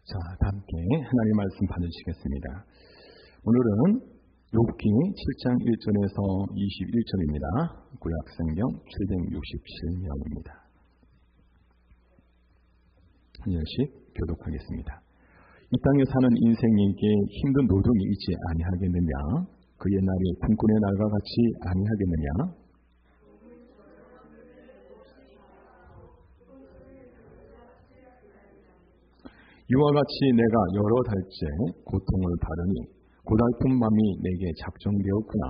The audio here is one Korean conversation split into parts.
자, 함께 하나님의 말씀 받으시겠습니다. 오늘은 욥기 7장 1절에서 21절입니다. 구약성경 767면입니다. 한 절씩 교독하겠습니다. 이 땅에 사는 인생에게 힘든 노동이 있지 아니하겠느냐? 그 옛날이 품꾼의 날과 같이 아니하겠느냐? 이와 같이 내가 여러 달째 고통을 받으니 고달픈 맘이 내게 작정되었구나.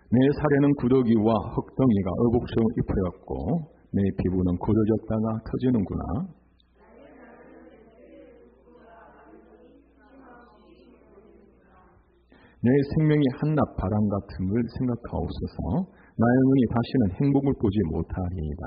내 살에는 구더기와 흙덩이가 어복처럼 입혀였고 내 피부는 굳어졌다가 터지는구나. 내 생명이 한낮 바람 같음을 생각하옵소서. 나의 눈이 다시는 행복을 보지 못하리이다.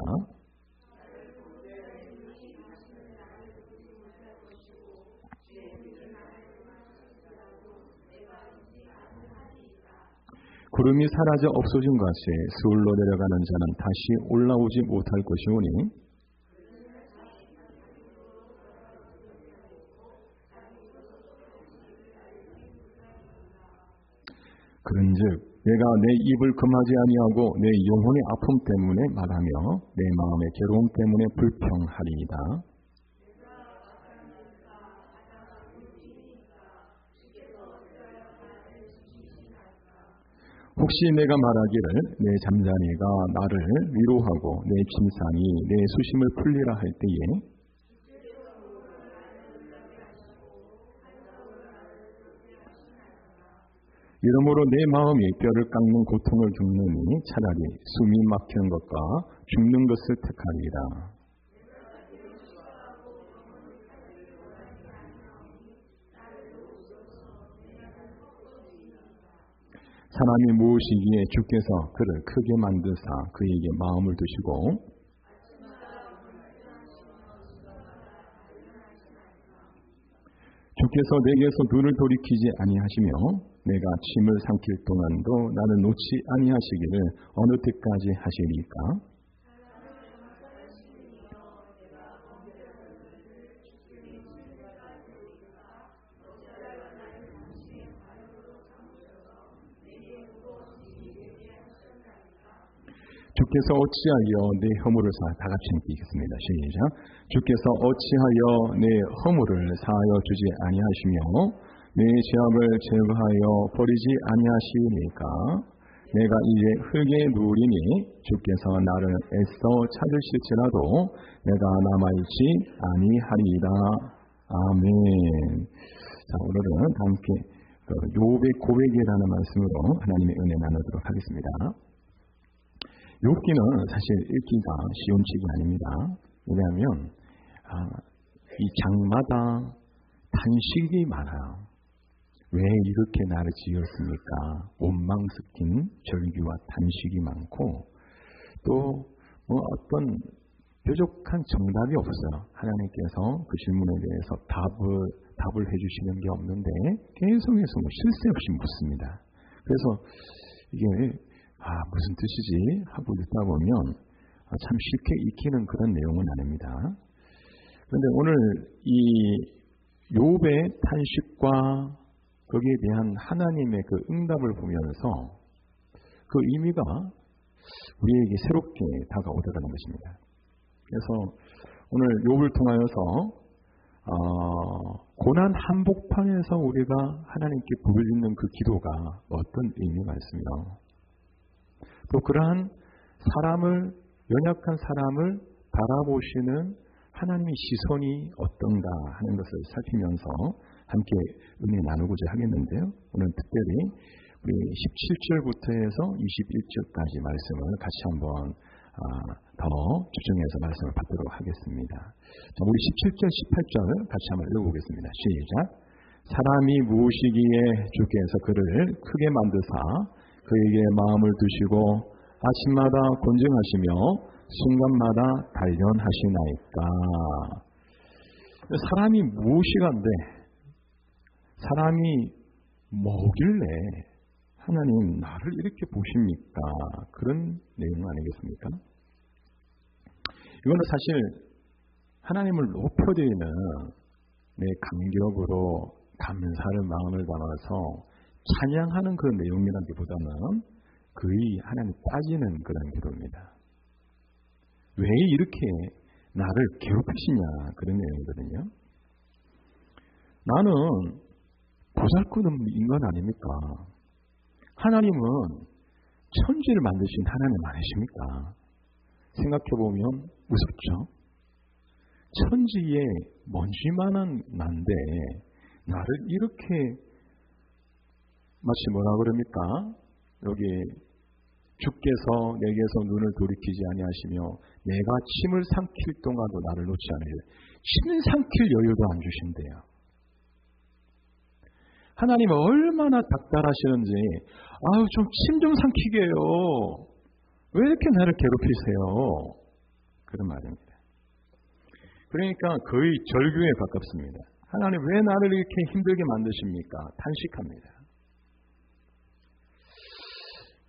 구름이 사라져 없어진 것이 스올로 내려가는 자는 다시 올라오지 못할 것이오니 그런즉 내가 내 입을 금하지 아니하고 내 영혼의 아픔 때문에 말하며 내 마음의 괴로움 때문에 불평하리이다. 혹시 내가 말하기를 내 잠자리가 나를 위로하고 내 침상이 내 수심을 풀리라 할 때에 이러므로 내 마음이 뼈를 깎는 고통을 겪느니 차라리 숨이 막히는 것과 죽는 것을 택하리이다. 사람이 무엇이기에 주께서 그를 크게 만드사 그에게 마음을 두시고 주께서 내게서 눈을 돌이키지 아니하시며 내가 침을 삼킬 동안도 나를 놓지 아니하시기를 어느 때까지 하시리까? 주께서 어찌하여 내 허물을 다 같이 읽겠습니다. 시작. 주께서 어찌하여 내 허물을 사하여 주지 아니하시며 내 죄악을 제거하여 버리지 아니하시니까 내가 이제 흙에 누우리니 주께서 나를 애써 찾으실지라도 내가 남아있지 아니하리이다. 아멘. 자, 오늘은 함께 욥의 고백이라는 말씀으로 하나님의 은혜 나누도록 하겠습니다. 욥기는 사실 읽기가 쉬운 책이 아닙니다. 왜냐하면 이 장마다 탄식이 많아요. 왜 이렇게 나를 지었습니까? 원망 섞인 절규와 탄식이 많고 또 어떤 뾰족한 정답이 없어요. 하나님께서 그 질문에 대해서 답을 해주시는 게 없는데 계속해서 쉴 새 없이 묻습니다. 그래서 이게 무슨 뜻이지? 하고 읽다 보면 참 쉽게 익히는 그런 내용은 아닙니다. 그런데 오늘 이 욥의 탄식과 거기에 대한 하나님의 그 응답을 보면서 그 의미가 우리에게 새롭게 다가오더라는 것입니다. 그래서 오늘 욥을 통하여서 고난 한복판에서 우리가 하나님께 부르짖는 그 기도가 어떤 의미가 있으며 또 그러한 연약한 사람을 바라보시는 하나님의 시선이 어떤가 하는 것을 살피면서 함께 은혜 나누고자 하겠는데요. 오늘 특별히 우리 17절부터 해서 21절까지 말씀을 같이 한번 더 집중해서 말씀을 받도록 하겠습니다. 자, 우리 17절, 18절 같이 한번 읽어보겠습니다. 시작. 사람이 무엇이기에 주께서 그를 크게 만드사 그에게 마음을 두시고 아침마다 곤증하시며 순간마다 단련하시나이까. 사람이 무엇이간데 사람이 뭐길래 하나님 나를 이렇게 보십니까? 그런 내용 아니겠습니까? 이거는 사실 하나님을 높여드리는 내 감격으로 감사를 마음을 담아서 찬양하는 그런 내용이라기보다는 거의 하나님 빠지는 그런 기도입니다. 왜 이렇게 나를 괴롭히시냐 그런 내용이거든요. 나는 보잘것없는 인간 아닙니까? 하나님은 천지를 만드신 하나님 아니십니까? 생각해보면 무섭죠? 천지에 먼지만한 난데 나를 이렇게 마치 뭐라 그럽니까? 여기 주께서 내게서 눈을 돌이키지 아니하시며 내가 침을 삼킬 동안도 나를 놓지 않으시고 침 삼킬 여유도 안 주신대요. 하나님은 얼마나 닥달하시는지 아유 좀 침 좀 삼키게 해요. 왜 이렇게 나를 괴롭히세요? 그런 말입니다. 그러니까 거의 절규에 가깝습니다. 하나님 왜 나를 이렇게 힘들게 만드십니까? 탄식합니다.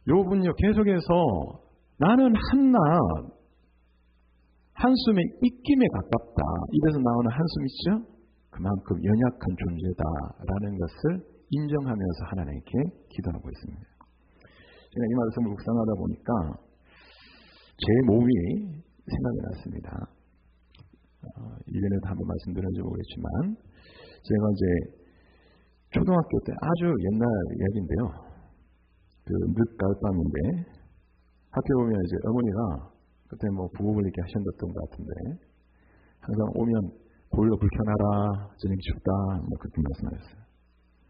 욥은요 계속해서 나는 한낱 한숨의 입김에 가깝다. 입에서 나오는 한숨 있죠? 그만큼 연약한 존재다라는 것을 인정하면서 하나님께 기도하고 있습니다. 제가 이 말씀을 묵상하다 보니까 제 몸이 생각이 났습니다. 이전에도 한번 말씀드렸는지 모르겠지만 제가 이제 초등학교 때 아주 옛날 이야기인데요. 그 늦가을밤인데 학교 오면 이제 어머니가 그때 뭐 부업을 이렇게 하셨던 것 같은데 항상 오면 보일러 불 켜놔라 저녁이 춥다 뭐 그렇게 말씀하셨어요.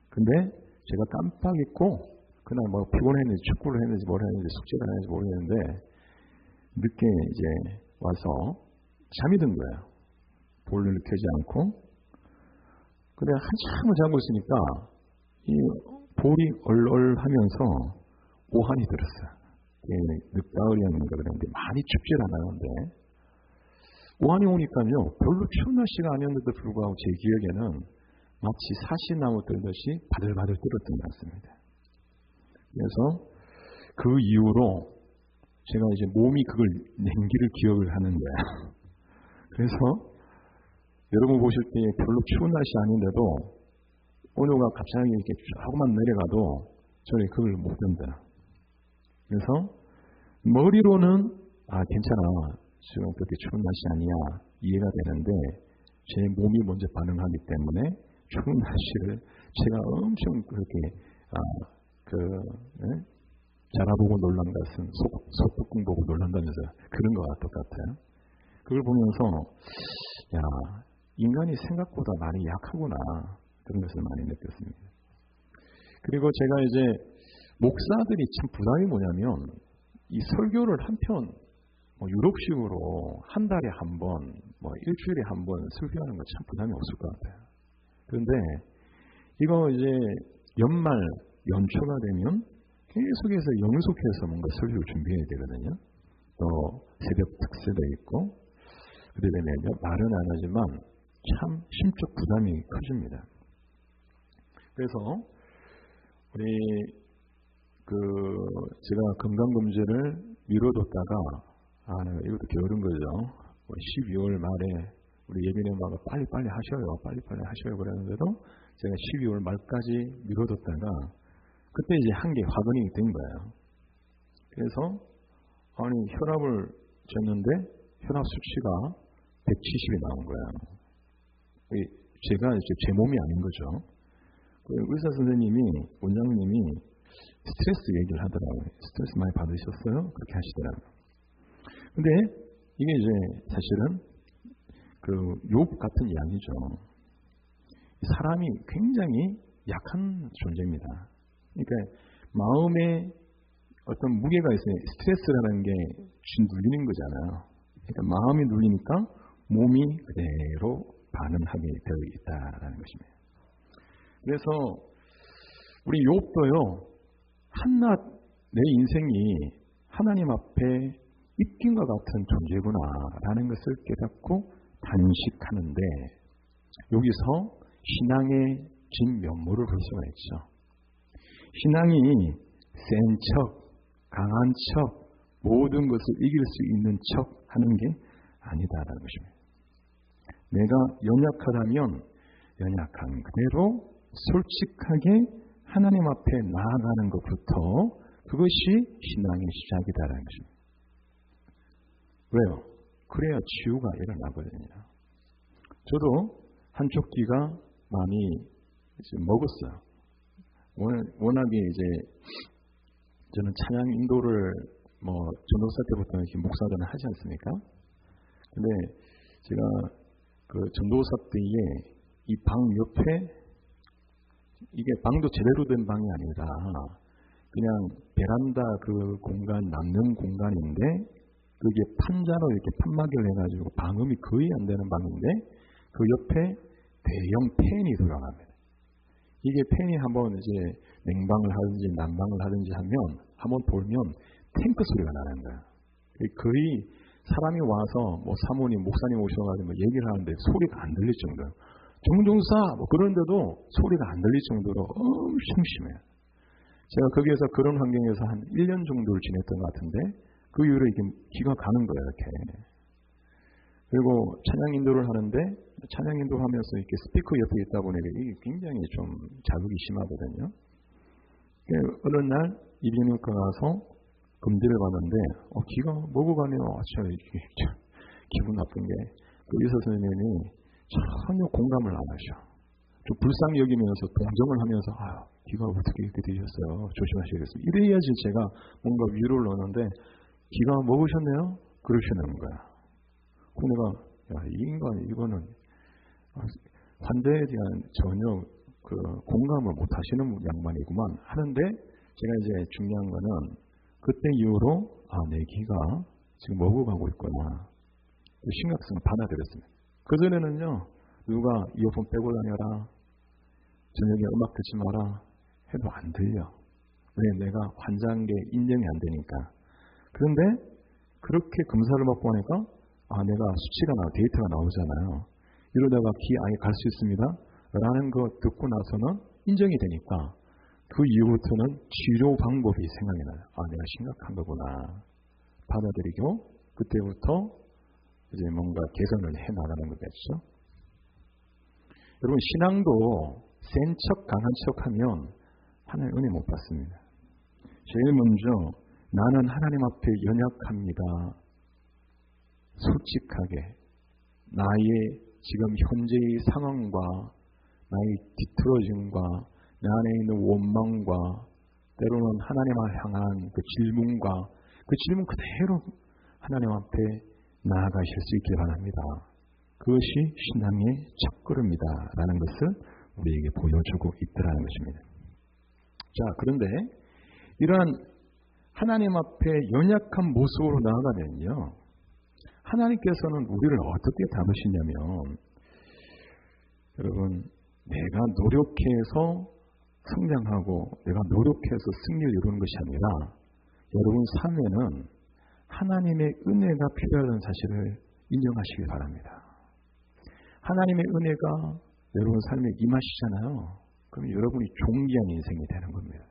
근데 제가 깜빡 잊고 그날 뭐 피곤했는지 축구를 했는지 뭘 했는지 숙제를 했는지 모르겠는데 늦게 이제 와서 잠이 든 거예요. 보일러를 켜지 않고. 근데 한참을 자고 있으니까 이 볼이 얼얼하면서 오한이 들었어요. 늦가을이었는가 그랬는데 많이 춥질 않았는데 오한이 오니까요 별로 추운 날씨가 아니었는데도 불구하고 제 기억에는 마치 사시나무 들듯이 바들바들 떨었던 것 같습니다. 그래서 그 이후로 제가 이제 몸이 그걸 냉기를 기억을 하는 거예요. 그래서 여러분 보실 때 별로 추운 날씨 아닌데도 온도가 갑자기 이렇게 조금만 내려가도 저는 그걸 못 견뎌요. 그래서 머리로는 괜찮아. 지금 그렇게 추운 날씨 아니야. 이해가 되는데 제 몸이 먼저 반응하기 때문에 추운 날씨를 제가 엄청 그렇게 자라보고 놀란 것은 소뚜껑 보고 놀란다면서 그런 거와 똑같아요. 그걸 보면서 야 인간이 생각보다 많이 약하구나 그런 것을 많이 느꼈습니다. 그리고 제가 이제 목사들이 참 부담이 뭐냐면 이 설교를 한편 유럽식으로 한 달에 한 번, 일주일에 한 번 설교하는 거 참 부담이 없을 것 같아요. 그런데 이거 이제 연말 연초가 되면 계속해서 연속해서 뭔가 설교를 준비해야 되거든요. 또 새벽 특세도 있고 그러려면 말은 안 하지만 참 심적 부담이 커집니다. 그래서 우리 제가 건강검진을 미뤄뒀다가 이것도 게으른 거죠. 12월 말에 우리 예비내 엄마가 빨리빨리 하셔요 그랬는데도 제가 12월 말까지 미뤄뒀다가 그때 이제 한 개 확인이 된 거예요. 그래서 혈압을 쟀는데 혈압 수치가 170이 나온 거예요. 제가 이제 제 몸이 아닌 거죠. 의사 선생님이 원장님이 스트레스 얘기를 하더라고요. 스트레스 많이 받으셨어요? 그렇게 하시더라고요. 근데 이게 이제 사실은 욥 같은 이야기죠. 사람이 굉장히 약한 존재입니다. 그러니까 마음에 어떤 무게가 있어요. 스트레스라는 게 눌리는 거잖아요. 그러니까 마음이 눌리니까 몸이 그대로 반응하게 되어 있다라는 것입니다. 그래서 우리 욥도요. 한낱 내 인생이 하나님 앞에 입김과 같은 존재구나라는 것을 깨닫고 단식하는데 여기서 신앙의 진면모를 볼 수가 있죠. 신앙이 센 척, 강한 척, 모든 것을 이길 수 있는 척 하는 게 아니다라는 것입니다. 내가 연약하다면 연약한 그대로 솔직하게 하나님 앞에 나아가는 것부터 그것이 신앙의 시작이다라는 것입니다. 왜요? 그래야 치유가 일어나거든요. 저도 한쪽 귀가 많이 이제 먹었어요. 워낙에 이제 저는 찬양 인도를 전도사 때부터 이렇게 목사들은 하지 않습니까? 근데 제가 그 전도사 때에 이 방 옆에 이게 방도 제대로 된 방이 아니라 그냥 베란다 그 공간 남는 공간인데 그게 판자로 이렇게 판막이를 해가지고 방음이 거의 안 되는 방인데 그 옆에 대형 팬이 돌아갑니다. 이게 팬이 한번 이제 냉방을 하든지 난방을 하든지 하면 한번 돌면 탱크 소리가 나는 거야. 거의 사람이 와서 사모님, 목사님 오셔가지고 얘기를 하는데 소리가 안 들릴 정도예요. 정종사 그런데도 소리가 안 들릴 정도로 엄청 심해요. 제가 거기에서 그런 환경에서 한 1년 정도를 지냈던 것 같은데 그 이후로 이게 귀가 가는 거예요. 이렇게. 그리고 찬양 인도를 하는데 찬양 인도하면서 이렇게 스피커 옆에 있다 보니까 이게 굉장히 좀 자극이 심하거든요. 어느 날 이비인후과 가서 검진을 받는데 귀가 뭐고 가네요. 기분 나쁜 게 그 의사 선생님이 전혀 공감을 안 하셔. 좀 불쌍히 여기면서 동정을 하면서 귀가 어떻게 이렇게 되셨어요. 조심하셔야겠습니다. 이래야지 제가 뭔가 위로를 넣는데 귀가 먹으셨네요? 그러시는 거야. 내가 이 인간 이거는 환자에 대한 전혀 그 공감을 못 하시는 양반이구만 하는데 제가 이제 중요한 거는 그때 이후로 내 귀가 지금 먹어가고 있구나. 심각성을 받아들였습니다. 그전에는요, 누가 이어폰 빼고 다녀라, 저녁에 음악 듣지 마라 해도 안 들려. 왜? 내가 환자인 게 인정이 안 되니까. 그런데 그렇게 검사를 받고 하니까 내가 수치가 데이터가 나오잖아요. 이러다가 귀 아예 갈 수 있습니다. 라는 거 듣고 나서는 인정이 되니까 그 이후부터는 치료 방법이 생각이 나요. 내가 심각한 거구나. 받아들이고 그때부터 이제 뭔가 개선을 해 나가는 거겠죠. 여러분 신앙도 센 척 강한 척 하면 하나님 은혜 못 받습니다. 제일 먼저 나는 하나님 앞에 연약합니다. 솔직하게 나의 지금 현재의 상황과 나의 뒤틀어짐과 내 안에 있는 원망과 때로는 하나님을 향한 그 질문과 그 질문 그대로 하나님 앞에 나아가실 수 있길 바랍니다. 그것이 신앙의 첫걸음이다라는 것을 우리에게 보여주고 있더라는 것입니다. 자, 그런데 이러한 하나님 앞에 연약한 모습으로 나아가면요, 하나님께서는 우리를 어떻게 다루시냐면, 여러분, 내가 노력해서 성장하고 내가 노력해서 승리를 이루는 것이 아니라 여러분 삶에는 하나님의 은혜가 필요하다는 사실을 인정하시기 바랍니다. 하나님의 은혜가 여러분 삶에 임하시잖아요. 그럼 여러분이 존귀한 인생이 되는 겁니다.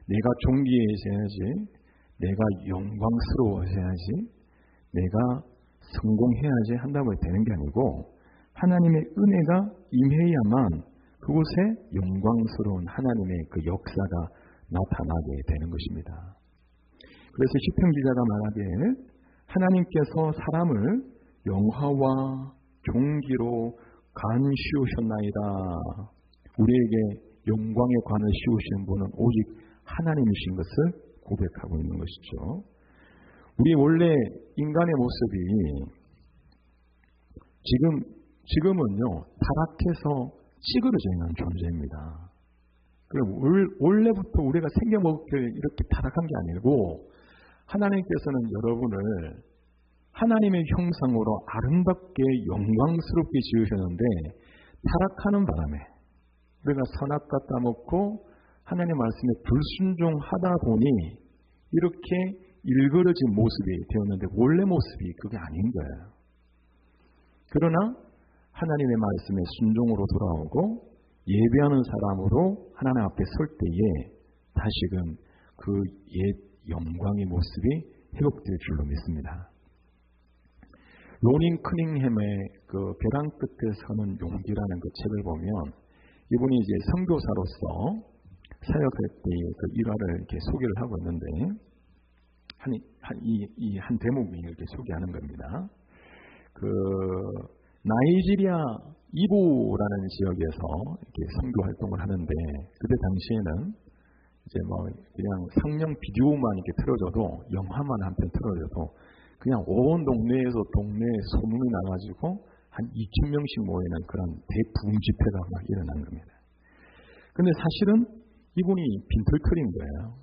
내가 존귀해져야지, 내가 영광스러워져야지, 내가 성공해야지 한다고 되는 게 아니고 하나님의 은혜가 임해야만 그곳에 영광스러운 하나님의 그 역사가 나타나게 되는 것입니다. 그래서 시편 기자가 말하기에 하나님께서 사람을 영화와 존귀로 관 씌우셨나이다. 우리에게 영광의 관을 씌우시는 분은 오직 하나님이신 것을 고백하고 있는 것이죠. 우리 원래 인간의 모습이 지금은요 타락해서 찌그러져 있는 존재입니다. 원래부터 우리가 생겨먹게 이렇게 타락한 게 아니고 하나님께서는 여러분을 하나님의 형상으로 아름답게 영광스럽게 지으셨는데 타락하는 바람에 우리가 선악과 따먹고 하나님의 말씀에 불순종하다 보니 이렇게 일그러진 모습이 되었는데 원래 모습이 그게 아닌 거예요. 그러나 하나님의 말씀에 순종으로 돌아오고 예배하는 사람으로 하나님 앞에 설 때에 다시금 그 그 옛 영광의 모습이 회복될 줄로 믿습니다. 로닌 커닝햄의 그 벼랑 끝에 서는 용기라는 그 책을 보면 이분이 이제 선교사로서 사역할 때의 그 일화를 이렇게 소개를 하고 있는데 한 대목이 이렇게 소개하는 겁니다. 그 나이지리아 이보라는 지역에서 이렇게 선교 활동을 하는데 그때 당시에는 이제 뭐 그냥 상영 비디오만 이렇게 틀어줘도 영화만 한 편 틀어줘도 그냥 온 동네에서 동네 소문이 나가지고 한 2,000명씩 모이는 그런 대부흥 집회가 막 일어난 겁니다. 근데 사실은 이분이 빈털터린 거예요.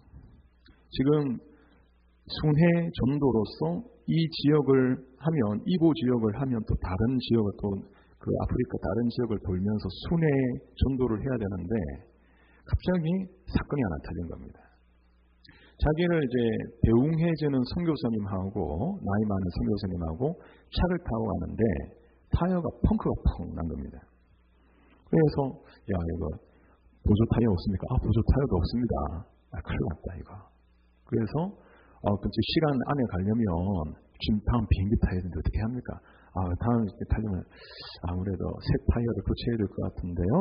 지금 순회 전도로서 이 지역을 하면 이보 지역을 하면 또 다른 지역을 또 그 아프리카 다른 지역을 돌면서 순회 전도를 해야 되는데 갑자기 사건이 하나 터진 겁니다. 자기를 이제 배웅해주는 선교사님하고 나이 많은 선교사님하고 차를 타고 가는데 타이어가 펑크가 펑 난 겁니다. 그래서 야 이거 보조 타이어 없습니까? 보조 타이어도 없습니다. 큰일 났다 이거. 그래서 근처 시간 안에 가려면 지금 다음 비행기 타야 되는데 어떻게 합니까? 다음 타려면 아무래도 새 타이어를 교체해야 될 것 같은데요.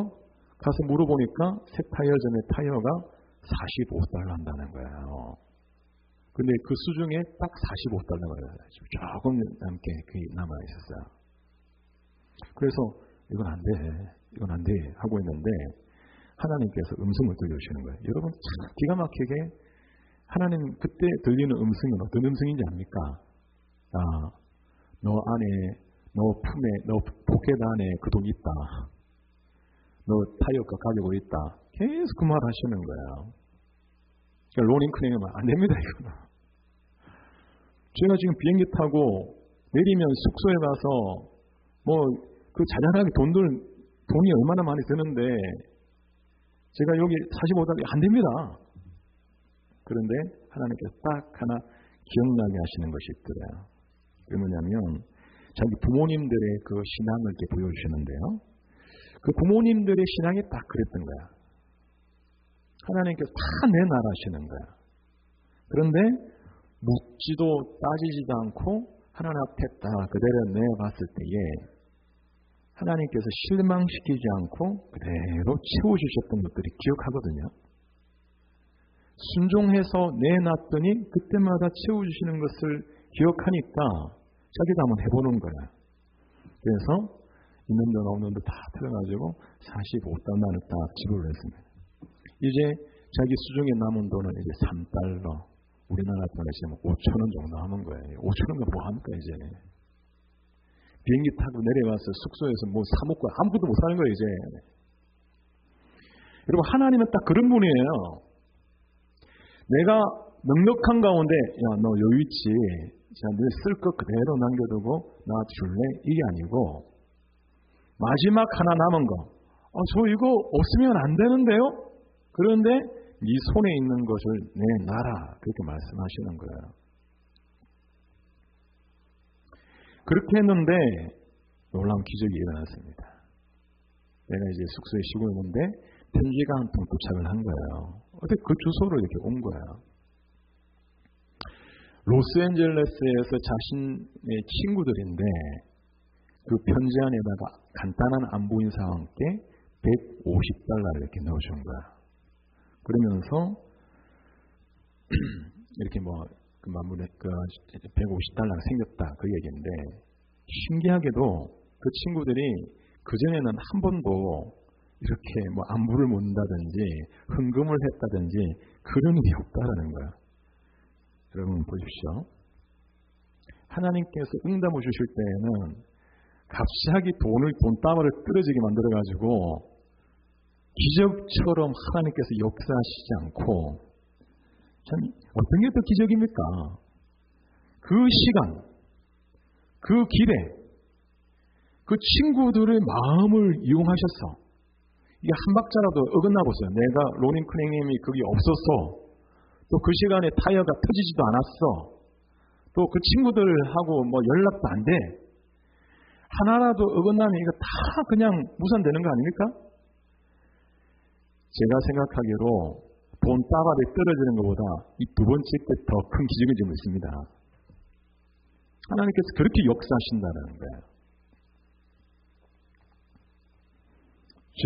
가서 물어보니까 새 타이어 전에 타이어가 45달러 한다는 거예요. 근데 그 수중에 딱 45달러가 조금 남게 남아 있었어요. 그래서 이건 안 돼 하고 있는데 하나님께서 음성을 들려주시는 거예요. 여러분 참 기가 막히게 하나님 그때 들리는 음성은 어떤 음성인지 압니까? 너 안에, 너 품에, 너 포켓 안에 그 돈 있다. 너 타이어가 가지고 있다. 계속 그 말 하시는 거예요. 그러니까 로닌 커닝햄은 안 됩니다, 이거는. 제가 지금 비행기 타고 내리면 숙소에 가서 뭐 그 자잘하게 돈이 얼마나 많이 드는데 제가 여기 45달러 안 됩니다. 그런데 하나님께서 딱 하나 기억나게 하시는 것이 있더래요. 그게 뭐냐면 자기 부모님들의 그 신앙을 이렇게 보여주시는데요. 그 부모님들의 신앙이 딱 그랬던 거야. 하나님께서 다 내놔라시는 거야. 그런데 묻지도 따지지도 않고 하나님 앞에 딱 그대로 내봤을 때에 하나님께서 실망시키지 않고 그대로 채워주셨던 것들이 기억하거든요. 순종해서 내놨더니 그때마다 채워주시는 것을 기억하니까 자기도 한번 해보는 거야. 그래서 있는 돈 없는 돈 다 틀어가지고 45달러를 딱 지불을 했습니다. 이제 자기 수중에 남은 돈은 이제 3달러. 우리나라 돈에 지금 5,000원 정도 하는 거예요. 5,000원이면 뭐 합니까 이제. 비행기 타고 내려와서 숙소에서 뭐 사 먹고 아무것도 못 사는 거예요 이제. 여러분 하나님은 딱 그런 분이에요. 내가 넉넉한 가운데 야 너 여유 있지. 늘 쓸 것 그대로 남겨두고 나 줄래? 이게 아니고 마지막 하나 남은 거. 저 이거 없으면 안 되는데요? 그런데 네 손에 있는 것을 내놔라. 그렇게 말씀하시는 거예요. 그렇게 했는데 놀라운 기적이 일어났습니다. 내가 이제 숙소에 쉬고 있는데 편지가 한 통 도착을 한 거예요. 어떻게 그 주소로 이렇게 온 거예요. 로스앤젤레스에서 자신의 친구들인데 그 편지 안에다가 간단한 안부 인사와 함께 150달러를 이렇게 넣어준 거야. 그러면서 이렇게 뭐 그 마무리 150달러가 생겼다 그 얘기인데 신기하게도 그 친구들이 그 전에는 한 번도 이렇게 뭐 안부를 묻는다든지 헌금을 했다든지 그런 일이 없다라는 거야. 여러분 보십시오. 하나님께서 응답을 주실 때에는 갑자기 돈다발을 떨어지게 만들어가지고 기적처럼 하나님께서 역사하시지 않고 참 어떤 게 더 기적입니까? 그 시간, 그 길에 그 친구들의 마음을 이용하셔서 이게 한 박자라도 어긋나 보세요. 내가 로닌 커닝햄이 거기 없었어. 또 그 시간에 타이어가 터지지도 않았어. 또 그 친구들하고 뭐 연락도 안 돼. 하나라도 어긋나면 이거 다 그냥 무산되는 거 아닙니까? 제가 생각하기로 돈 따발에 떨어지는 것보다 이 두 번째 게 더 큰 기적이 좀 있습니다. 하나님께서 그렇게 역사하신다는 거예요. 즉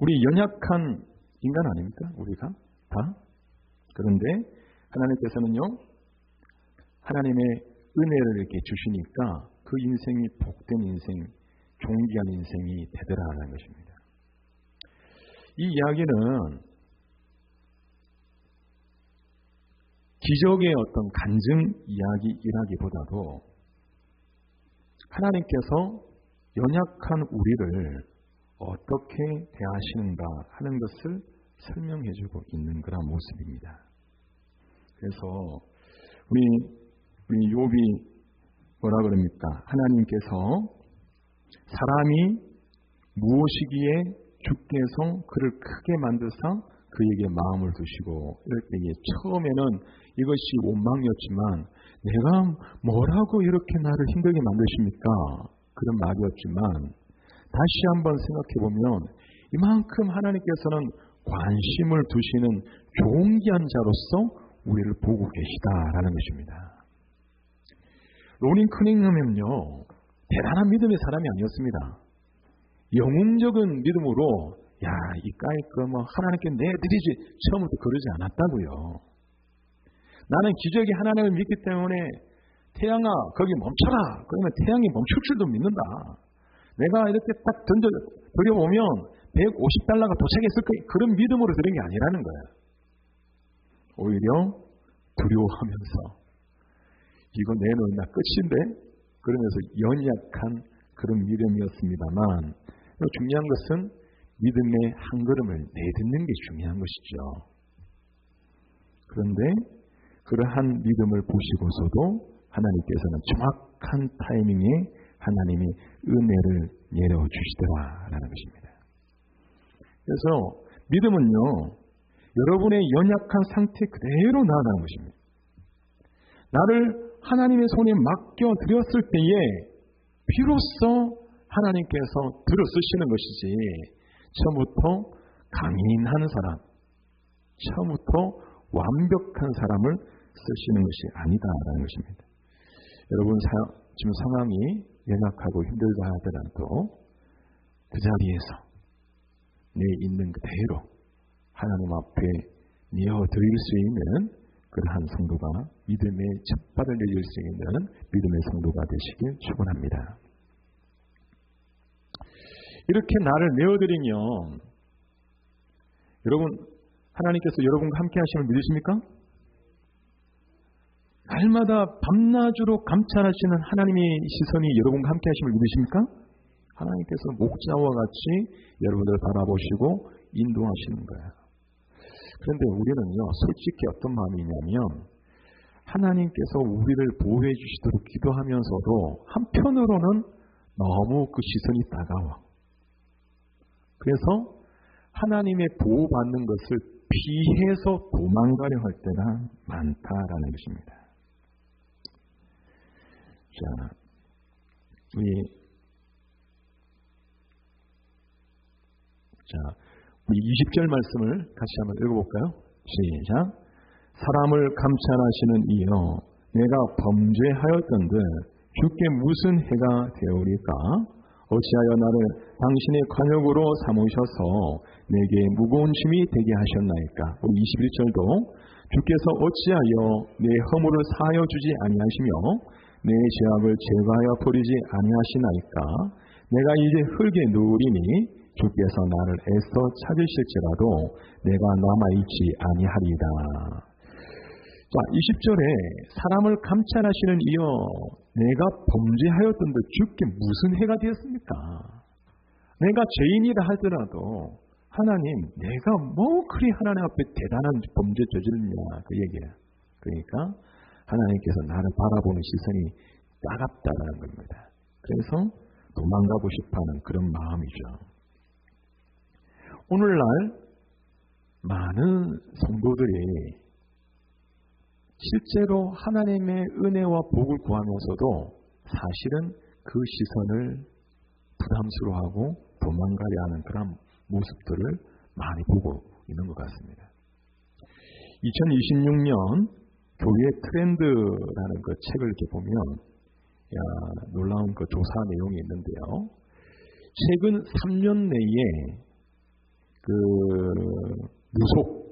우리 연약한 인간 아닙니까? 우리가 다. 그런데 하나님께서는요, 하나님의 은혜를 이렇게 주시니까 그 인생이 복된 인생, 존귀한 인생이 되더라라는 것입니다. 이 이야기는 기적의 어떤 간증 이야기이라기보다도 하나님께서 연약한 우리를 어떻게 대하시는가 하는 것을 설명해주고 있는 그런 모습입니다. 그래서 우리 욥이 뭐라 그럽니까? 하나님께서 사람이 무엇이기에 주께서 그를 크게 만드사 그에게 마음을 두시고 이럴 때에 처음에는 이것이 원망이었지만 내가 뭐라고 이렇게 나를 힘들게 만드십니까? 그런 말이었지만 다시 한번 생각해 보면 이만큼 하나님께서는 관심을 두시는 존귀한 자로서 우리를 보고 계시다라는 것입니다. 로닌 커닝엄은요, 대단한 믿음의 사람이 아니었습니다. 영웅적인 믿음으로 이까이 하나님께 내드리지 처음부터 그러지 않았다고요. 나는 기적이 하나님을 믿기 때문에 태양아 거기 멈춰라. 그러면 태양이 멈출 줄도 믿는다. 내가 이렇게 딱 들여보면 150달러가 도착했을 거예요. 그런 믿음으로 드린 게 아니라는 거예요. 오히려 두려워하면서 이거 내놓으면 나 끝인데? 그러면서 연약한 그런 믿음이었습니다만 중요한 것은 믿음의 한 걸음을 내딛는 게 중요한 것이죠. 그런데 그러한 믿음을 보시고서도 하나님께서는 정확한 타이밍에 하나님이 은혜를 내려주시더라라는 것입니다. 그래서 믿음은요, 여러분의 연약한 상태 그대로 나아가는 것입니다. 나를 하나님의 손에 맡겨드렸을 때에 비로소 하나님께서 들어쓰시는 것이지 처음부터 강인한 사람, 처음부터 완벽한 사람을 쓰시는 것이 아니다라는 것입니다. 여러분 지금 상황이 연약하고 힘들다 하더라도 그 자리에서 내 있는 그대로 하나님 앞에 내어드릴 수 있는 그러한 성도가 믿음의 첫발을 내릴 수 있는 믿음의 성도가 되시길 축원합니다. 이렇게 나를 내어드리면 여러분 하나님께서 여러분과 함께 하심을 믿으십니까? 날마다 밤낮으로 감찰하시는 하나님의 시선이 여러분과 함께 하심을 믿으십니까? 하나님께서 목자와 같이 여러분들을 바라보시고 인도하시는 거예요. 그런데 우리는요, 솔직히 어떤 마음이냐면 하나님께서 우리를 보호해 주시도록 기도하면서도 한편으로는 너무 그 시선이 따가워. 그래서 하나님의 보호받는 것을 피해서 도망가려 할 때가 많다라는 것입니다. 자, 우리 20절 말씀을 같이 한번 읽어볼까요? 시작. 사람을 감찰하시는 이여 내가 범죄하였던들 주께 무슨 해가 되오리까? 어찌하여 나를 당신의 관역으로 삼으셔서 내게 무거운 짐이 되게 하셨나이까? 우리 21절도 주께서 어찌하여 내 허물을 사하여 주지 아니하시며 내 죄악을 제거하여 버리지 아니하시나이까? 내가 이제 흙에 누우리니 주께서 나를 애써 찾으실지라도 내가 남아있지 아니하리이다. 자, 20절에 사람을 감찰하시는 이여 내가 범죄하였던데 주께 무슨 해가 되었습니까? 내가 죄인이라 하더라도 하나님 내가 뭐 그리 하나님 앞에 대단한 범죄 저질렀냐 그 얘기예요. 그러니까 하나님께서 나를 바라보는 시선이 따갑다라는 겁니다. 그래서 도망가고 싶어하는 그런 마음이죠. 오늘날 많은 성도들이 실제로 하나님의 은혜와 복을 구하면서도 사실은 그 시선을 부담스러워하고 도망가려 하는 그런 모습들을 많이 보고 있는 것 같습니다. 2026년 교회 트렌드라는 그 책을 이렇게 보면 놀라운 그 조사 내용이 있는데요. 최근 3년 내에 그 무속,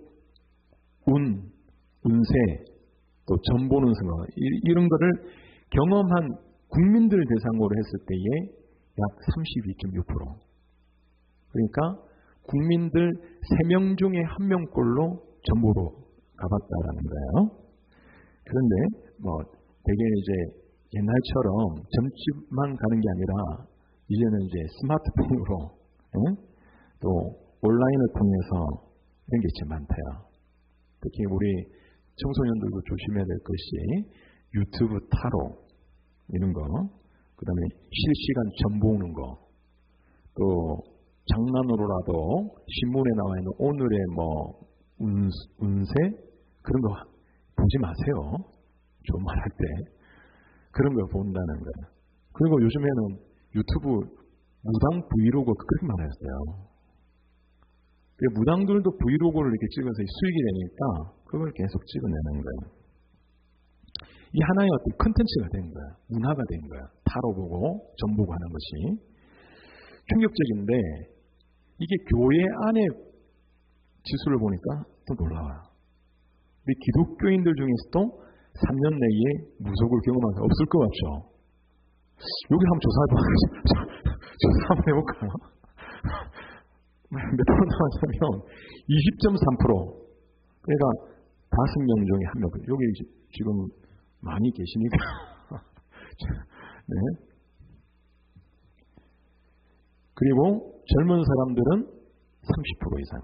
운세, 또 점 보는 생각 이런 거를 경험한 국민들 대상으로 했을 때에 약 32.6%. 그러니까 국민들 3명 중에 1명꼴로 전보로 가봤다라는 거예요. 그런데 되게 이제 옛날처럼 점집만 가는 게 아니라 이제는 이제 스마트폰으로 또 온라인을 통해서 이런 게 진짜 많대요. 특히 우리 청소년들도 조심해야 될 것이 유튜브 타로 이런 거, 그 다음에 실시간 점 보는 거, 또 장난으로라도 신문에 나와 있는 오늘의 운세 그런 거 보지 마세요. 좀 말할 때 그런 걸 본다는 거예요. 그리고 요즘에는 유튜브 무당 브이로그 그렇게 많았어요. 무당들도 브이로그를 이렇게 찍어서 수익이 되니까 그걸 계속 찍어내는 거예요. 이 하나의 어떤 컨텐츠가 된 거야. 문화가 된 거야. 타로 보고 점 보고 하는 것이 충격적인데 이게 교회 안에 지수를 보니까 또 놀라워요. 우리 기독교인들 중에서도 3년 내에 무속을 경험한 사람 없을 것 같죠. 여기 한번 조사 한번 해볼까요? 몇 프로 나왔냐면 20.3%. 그러니까 5명 중에 1명. 여기 지금 많이 계시니까. 네. 그리고 젊은 사람들은 30% 이상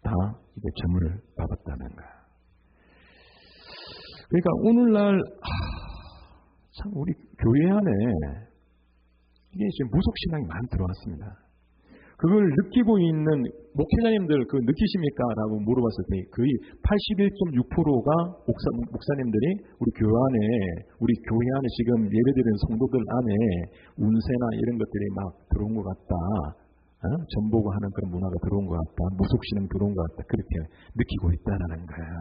다 이게 점을 받았다는 거야. 그러니까 오늘날 참 우리 교회 안에 이게 지금 무속 신앙이 많이 들어왔습니다. 그걸 느끼고 있는 목회자님들 그 느끼십니까? 라고 물어봤을 때 거의 81.6%가 목사님들이 우리 교회 안에 우리 교회 안에 지금 예배드리는 성도들 안에 운세나 이런 것들이 막 들어온 것 같다. 전보고 하는 그런 문화가 들어온 것 같다. 무속신앙 들어온 것 같다. 그렇게 느끼고 있다는 거예요.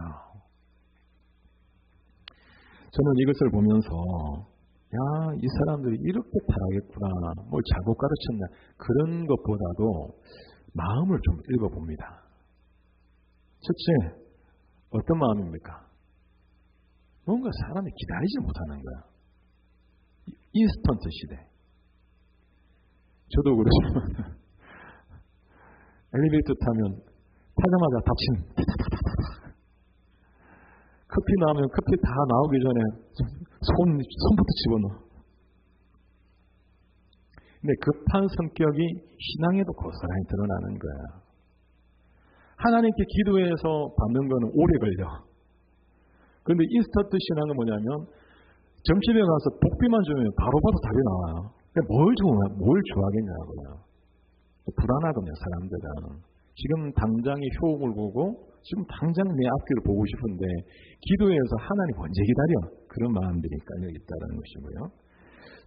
저는 이것을 보면서 이 사람들이 이렇게 타락했구나, 뭘 잘못 가르쳤나, 그런 것보다도 마음을 좀 읽어봅니다. 첫째, 어떤 마음입니까? 뭔가 사람이 기다리지 못하는 거야. 인스턴트 시대. 저도 그러지만, 엘리베이터 타면, 타자마자 닫힌, 커피 나오면 커피 다 나오기 전에 손부터 집어넣어. 근데 급한 성격이 신앙에도 고스란히 드러나는 거야. 하나님께 기도해서 받는 거는 오래 걸려. 그런데 인스턴트 신앙은 뭐냐면 점집에 가서 복비만 주면 바로 봐도 답이 나와요. 뭘 좋아하겠냐고요. 불안하거든요, 사람들은. 지금 당장의 효험을 보고 지금 당장 내 앞길을 보고 싶은데 기도해서 하나님 언제 기다려? 그런 마음들이 깔려 있다는 것이고요.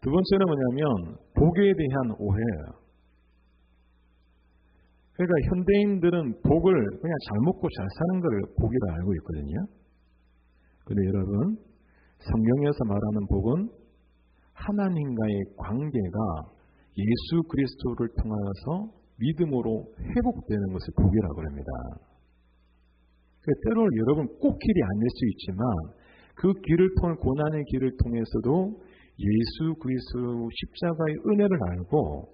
두 번째는 뭐냐면 복에 대한 오해예요. 그러니까 현대인들은 복을 그냥 잘 먹고 잘 사는 것을 복이라 알고 있거든요. 그런데 여러분, 성경에서 말하는 복은 하나님과의 관계가 예수 그리스도를 통하여서 믿음으로 회복되는 것을 복이라고 합니다. 때로 여러분 꼭 길이 아닐 수 있지만 그 길을 통해 고난의 길을 통해서도 예수 그리스도 십자가의 은혜를 알고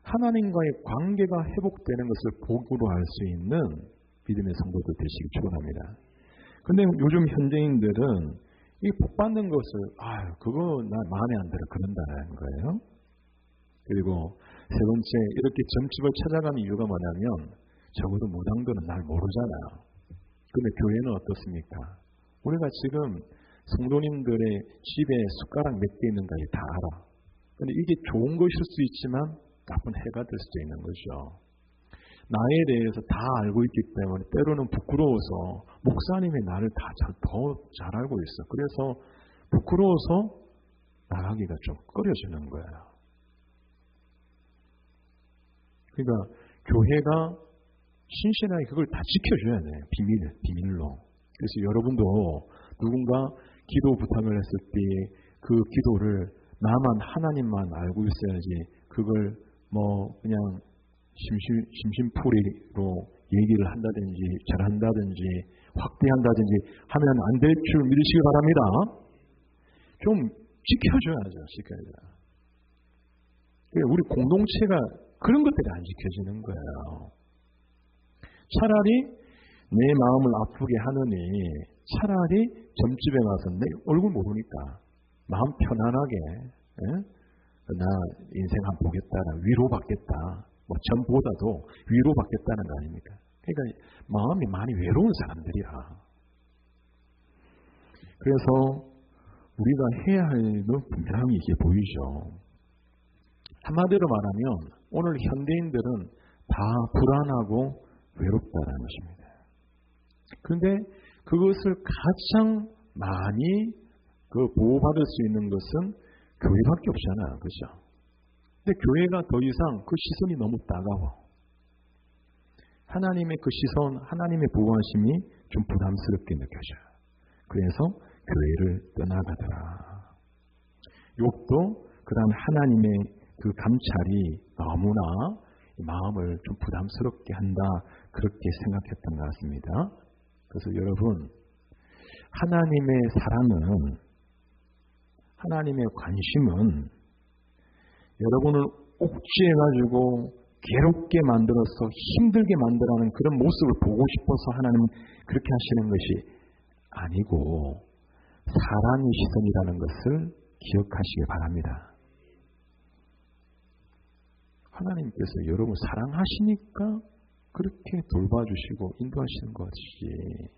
하나님과의 관계가 회복되는 것을 복으로 알 수 있는 믿음의 성도들 되시기 축원합니다. 그런데 요즘 현대인들은 이 복 받는 것을 그거 나 마음에 안 들어 그런다는 거예요. 그리고 세 번째, 이렇게 점집을 찾아가는 이유가 뭐냐면 적어도 무당들은 날 모르잖아요. 그런데 교회는 어떻습니까? 우리가 지금 성도님들의 집에 숟가락 몇 개 있는가 다 알아. 그런데 이게 좋은 것일 수 있지만 나쁜 해가 될 수도 있는 거죠. 나에 대해서 다 알고 있기 때문에 때로는 부끄러워서 목사님이 나를 더 잘 알고 있어. 그래서 부끄러워서 나가기가 좀 꺼려지는 거예요. 그러니까 교회가 신실하게 그걸 다 지켜줘야 돼. 비밀로. 그래서 여러분도 누군가 기도 부탁을 했을 때 그 기도를 나만 하나님만 알고 있어야지 그걸 그냥 심심풀이로 얘기를 한다든지 잘한다든지 확대한다든지 하면 안 될 줄 믿으시기 바랍니다. 좀 지켜줘야죠. 우리 공동체가 그런 것들이 안 지켜지는 거예요. 차라리 내 마음을 아프게 하느니 차라리 점집에 가서 내 얼굴 모르니까 마음 편안하게 나 인생 한번 보겠다, 위로받겠다, 전보다도 위로받겠다는 거 아닙니까? 그러니까 마음이 많이 외로운 사람들이야. 그래서 우리가 해야 할 일은 분명히 이게 보이죠. 한마디로 말하면 오늘 현대인들은 다 불안하고 외롭다는 것입니다. 그런데 그것을 가장 많이 보호받을 수 있는 것은 교회밖에 없잖아요. 그렇죠? 근데 교회가 더 이상 그 시선이 너무 따가워. 하나님의 그 시선, 하나님의 보호하심이 좀 부담스럽게 느껴져요. 그래서 교회를 떠나가더라. 욥도 그런 하나님의 그 감찰이 너무나 마음을 좀 부담스럽게 한다. 그렇게 생각했던 것 같습니다. 그래서 여러분, 하나님의 사랑은, 하나님의 관심은 여러분을 옥죄해가지고 괴롭게 만들어서 힘들게 만들어하는 그런 모습을 보고 싶어서 하나님은 그렇게 하시는 것이 아니고 사랑의 시선이라는 것을 기억하시기 바랍니다. 하나님께서 여러분 사랑하시니까 그렇게 돌봐주시고 인도하시는 것이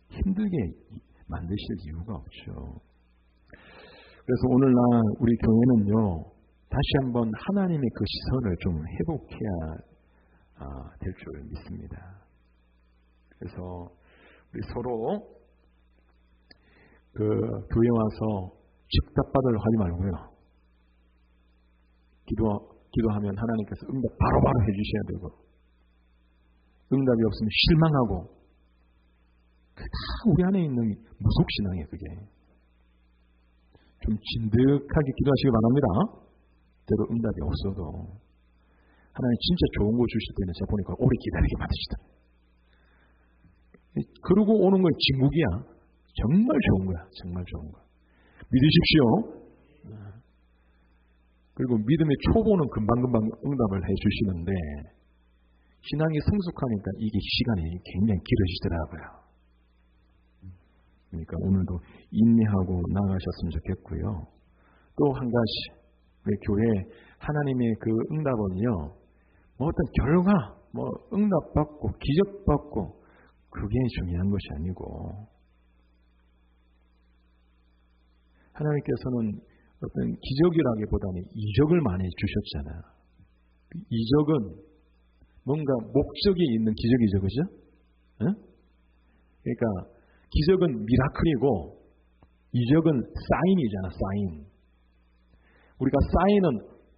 힘들게 만드실 이유가 없죠. 그래서 오늘날 우리 교회는요, 다시 한번 하나님의 그 시선을 좀 회복해야 될 줄 믿습니다. 그래서 우리 서로 그 교회 와서 즉답받으려 하지 말고요. 기도하면 하나님께서 응답 바로바로 해주셔야 되고, 응답이 없으면 실망하고, 그게 다 우리 안에 있는 무속신앙이에요. 그게 좀 진득하게 기도하시기 바랍니다. 때로 응답이 없어도 하나님 진짜 좋은 거 주실 때는 제가 보니까 오래 기다리게 만드시더라고요. 그러고 오는 건 진국이야. 정말 좋은 거야. 정말 좋은 거야. 믿으십시오. 그리고 믿음의 초보는 금방금방 응답을 해주시는데 신앙이 성숙하니까 이게 시간이 굉장히 길어지더라고요. 그러니까 오늘도 인내하고 나아가셨으면 좋겠고요. 또 한 가지, 우리 교회 하나님의 그 응답은요, 어떤 결과, 응답받고 기적받고 그게 중요한 것이 아니고, 하나님께서는 어떤 기적이라기보다는 이적을 많이 주셨잖아요. 이적은 뭔가 목적이 있는 기적이죠, 그죠? 응? 그러니까 기적은 미라클이고 이적은 사인이잖아, 사인. 우리가 사인은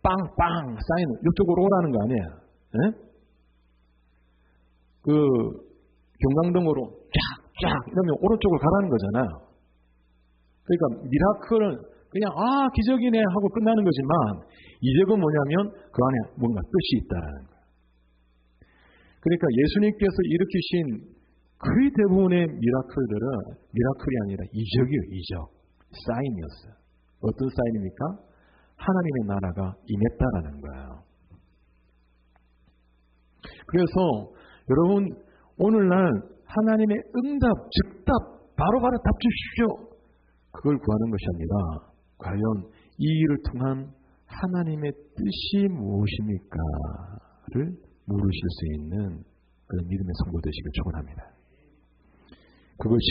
빵빵, 사인은 이쪽으로 오라는 거 아니에요. 응? 그 경광등으로 쫙쫙 이러면 오른쪽으로 가라는 거잖아요. 그러니까 미라클은 그냥 기적이네 하고 끝나는 거지만 이적은 뭐냐면 그 안에 뭔가 뜻이 있다라는 거예요. 그러니까 예수님께서 일으키신 거의 대부분의 미라클들은 미라클이 아니라 이적이에요. 이적. 사인이었어요. 어떤 사인입니까? 하나님의 나라가 임했다라는 거예요. 그래서 여러분 오늘날 하나님의 응답, 즉답, 바로바로 답 주십시오. 그걸 구하는 것이 아니라 과연 이 일을 통한 하나님의 뜻이 무엇입니까를 물으실 수 있는 그런 믿음의 성도 되시길 축원합니다. 그것이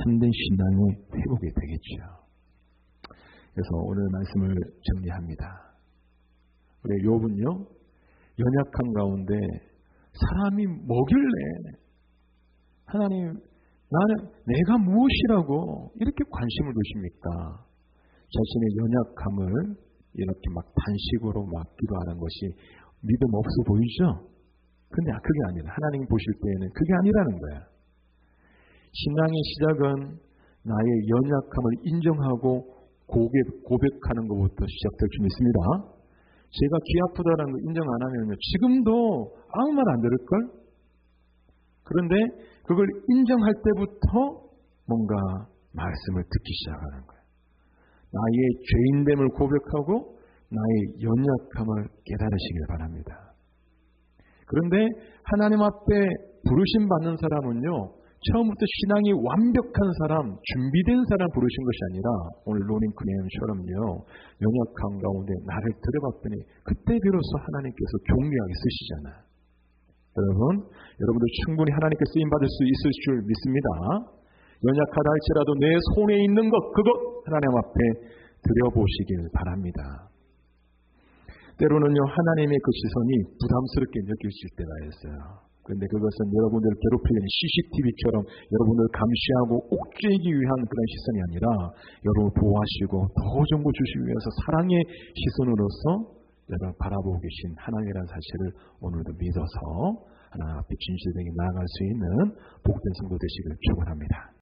참된 신앙의 회복이 되겠죠. 그래서 오늘 말씀을 정리합니다. 우리 욥은요, 연약한 가운데 사람이 뭐길래 하나님 나는 내가 무엇이라고 이렇게 관심을 두십니까? 자신의 연약함을 이렇게 막 단식으로 막 기도하는 것이 믿음 없어 보이죠? 근데 그게 아니라 하나님 보실 때에는 그게 아니라는 거야. 신앙의 시작은 나의 연약함을 인정하고 고백하는 것부터 시작될 줄 믿습니다. 제가 귀 아프다라는 거 인정 안 하면 지금도 아무 말 안 들을걸? 그런데 그걸 인정할 때부터 뭔가 말씀을 듣기 시작하는 거예요. 나의 죄인됨을 고백하고 나의 연약함을 깨달으시길 바랍니다. 그런데 하나님 앞에 부르심 받는 사람은요, 처음부터 신앙이 완벽한 사람, 준비된 사람 부르신 것이 아니라 오늘 로닝크네임처럼요, 연약함 가운데 나를 들어봤더니 그때 비로소 하나님께서 존귀하게 쓰시잖아요. 여러분도 충분히 하나님께 쓰임받을 수 있을 줄 믿습니다. 연약하다 할지라도 내 손에 있는 것, 그것 하나님 앞에 드려보시길 바랍니다. 때로는요, 하나님의 그 시선이 부담스럽게 느껴질 때가 있어요. 그런데 그것은 여러분들을 괴롭히는 CCTV처럼 여러분들을 감시하고 옥죄이기 위한 그런 시선이 아니라 여러분을 보호하시고 더 정보 주시기 위해서 사랑의 시선으로서 여러분을 바라보고 계신 하나님이라는 사실을 오늘도 믿어서 하나님 앞에 진실되게 나아갈 수 있는 복된 성도 되시기를 축원합니다.